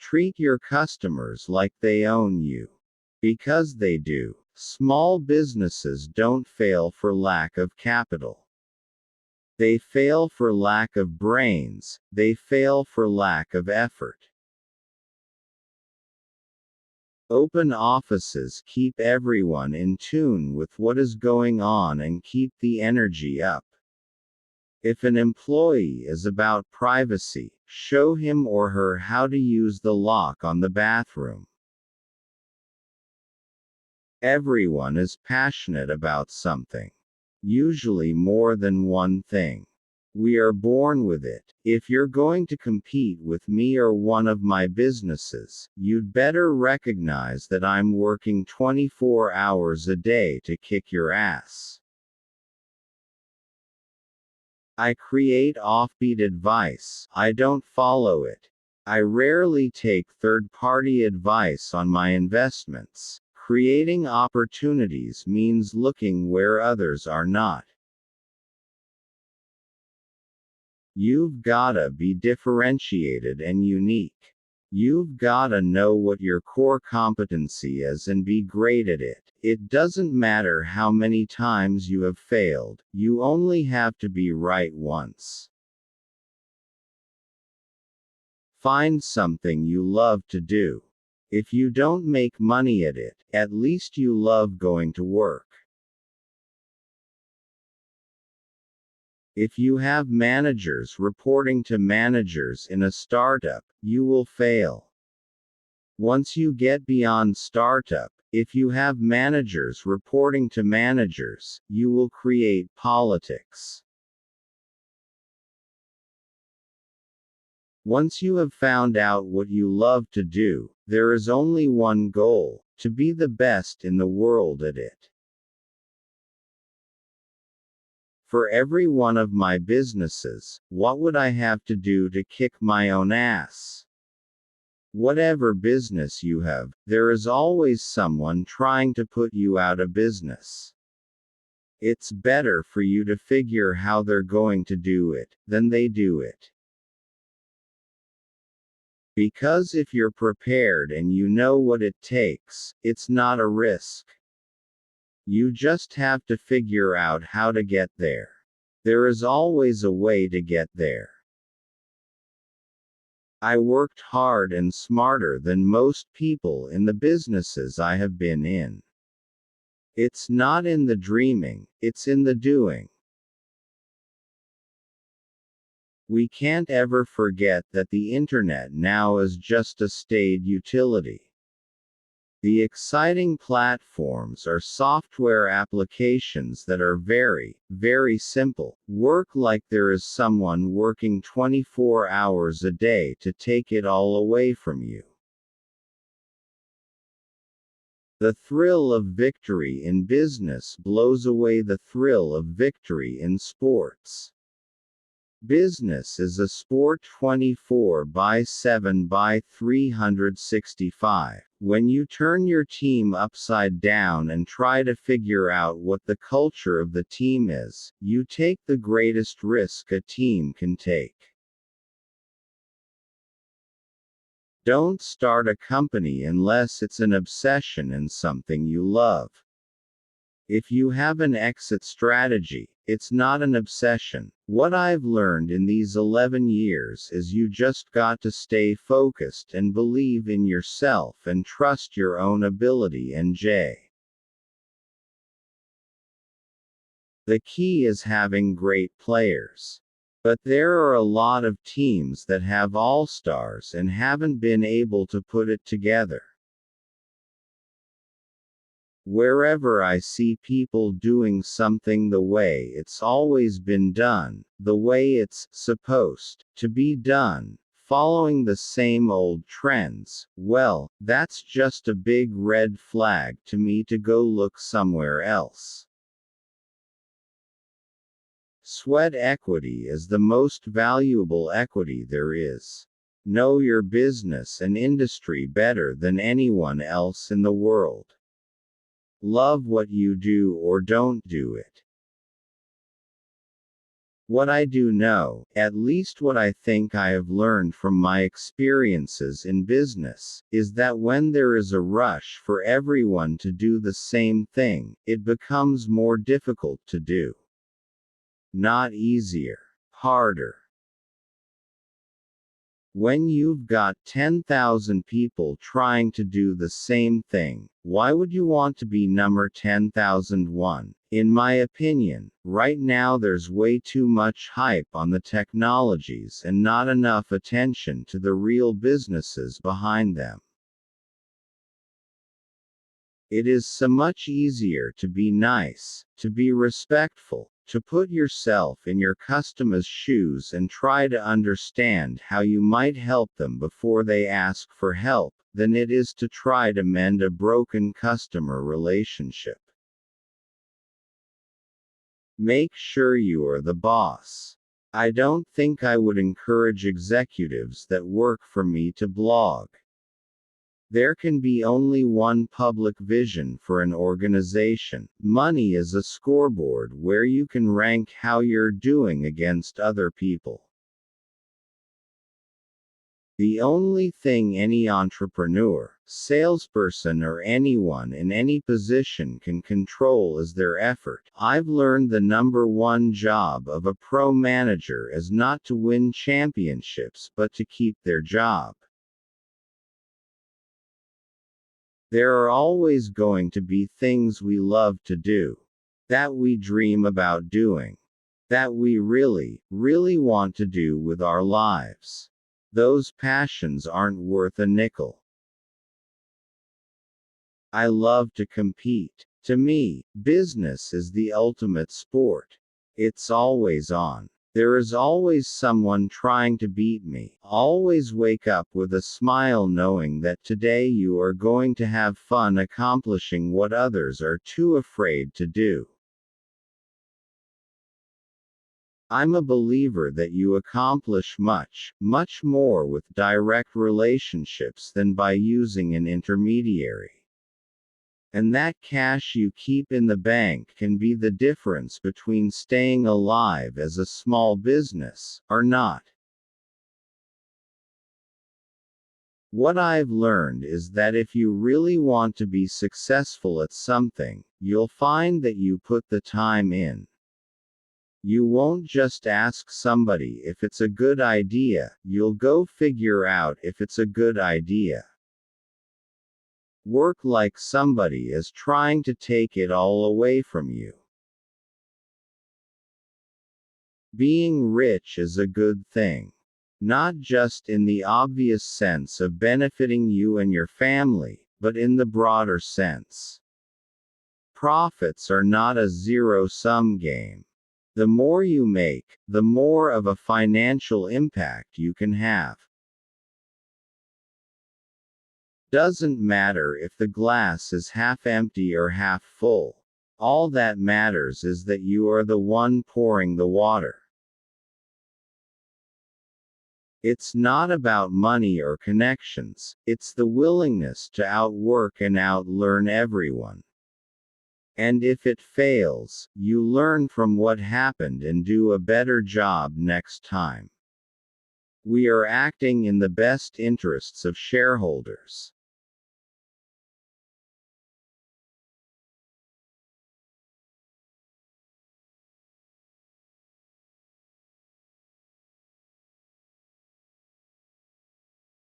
Treat your customers like they own you. Because they do. Small businesses don't fail for lack of capital. They fail for lack of brains, they fail for lack of effort. Open offices keep everyone in tune with what is going on and keep the energy up. If an employee is about privacy, show him or her how to use the lock on the bathroom. Everyone is passionate about something. Usually more than one thing. We are born with it. If you're going to compete with me or one of my businesses, you'd better recognize that I'm working 24 hours a day to kick your ass. I create offbeat advice, I don't follow it. I rarely take third-party advice on my investments. Creating opportunities means looking where others are not. You've gotta be differentiated and unique. You've gotta know what your core competency is and be great at it. It doesn't matter how many times you have failed, you only have to be right once. Find something you love to do. If you don't make money at it, at least you love going to work. If you have managers reporting to managers in a startup, you will fail. Once you get beyond startup, if you have managers reporting to managers, you will create politics. Once you have found out what you love to do, there is only one goal: to be the best in the world at it. For every one of my businesses, what would I have to do to kick my own ass? Whatever business you have, there is always someone trying to put you out of business. It's better for you to figure how they're going to do it, than they do it. Because if you're prepared and you know what it takes, it's not a risk. You just have to figure out how to get there. There is always a way to get there. I worked hard and smarter than most people in the businesses I have been in. It's not in the dreaming, it's in the doing. We can't ever forget that the internet now is just a staid utility. The exciting platforms are software applications that are very, very simple. Work like there is someone working 24 hours a day to take it all away from you. The thrill of victory in business blows away the thrill of victory in sports. Business is a sport 24/7/365. When you turn your team upside down and try to figure out what the culture of the team is, you take the greatest risk a team can take. Don't start a company unless it's an obsession and something you love. If you have an exit strategy, it's not an obsession. What I've learned in these 11 years is you just got to stay focused and believe in yourself and trust your own ability. The key is having great players. But there are a lot of teams that have all-stars and haven't been able to put it together. Wherever I see people doing something the way it's always been done, the way it's supposed to be done, following the same old trends, well, that's just a big red flag to me to go look somewhere else. Sweat equity is the most valuable equity there is. Know your business and industry better than anyone else in the world. Love what you do or don't do it. What I do know, at least what I think I have learned from my experiences in business, is that when there is a rush for everyone to do the same thing, it becomes more difficult to do. Not easier. Harder. When you've got 10,000 people trying to do the same thing, why would you want to be number 10,001? In my opinion, right now there's way too much hype on the technologies and not enough attention to the real businesses behind them. It is so much easier to be nice, to be respectful, to put yourself in your customer's shoes and try to understand how you might help them before they ask for help, than it is to try to mend a broken customer relationship. Make sure you are the boss. I don't think I would encourage executives that work for me to blog. There can be only one public vision for an organization. Money is a scoreboard where you can rank how you're doing against other people. The only thing any entrepreneur, salesperson, or anyone in any position can control is their effort. I've learned the number one job of a pro manager is not to win championships but to keep their job. There are always going to be things we love to do, that we dream about doing, that we really, really want to do with our lives. Those passions aren't worth a nickel. I love to compete. To me, business is the ultimate sport. It's always on. There is always someone trying to beat me. Always wake up with a smile knowing that today you are going to have fun accomplishing what others are too afraid to do. I'm a believer that you accomplish much, much more with direct relationships than by using an intermediary. And that cash you keep in the bank can be the difference between staying alive as a small business, or not. What I've learned is that if you really want to be successful at something, you'll find that you put the time in. You won't just ask somebody if it's a good idea, you'll go figure out if it's a good idea. Work like somebody is trying to take it all away from you. Being rich is a good thing. Not just in the obvious sense of benefiting you and your family, but in the broader sense. Profits are not a zero-sum game. The more you make, the more of a financial impact you can have. Doesn't matter if the glass is half empty or half full. All that matters is that you are the one pouring the water. It's not about money or connections, it's the willingness to outwork and outlearn everyone. And if it fails, you learn from what happened and do a better job next time. We are acting in the best interests of shareholders.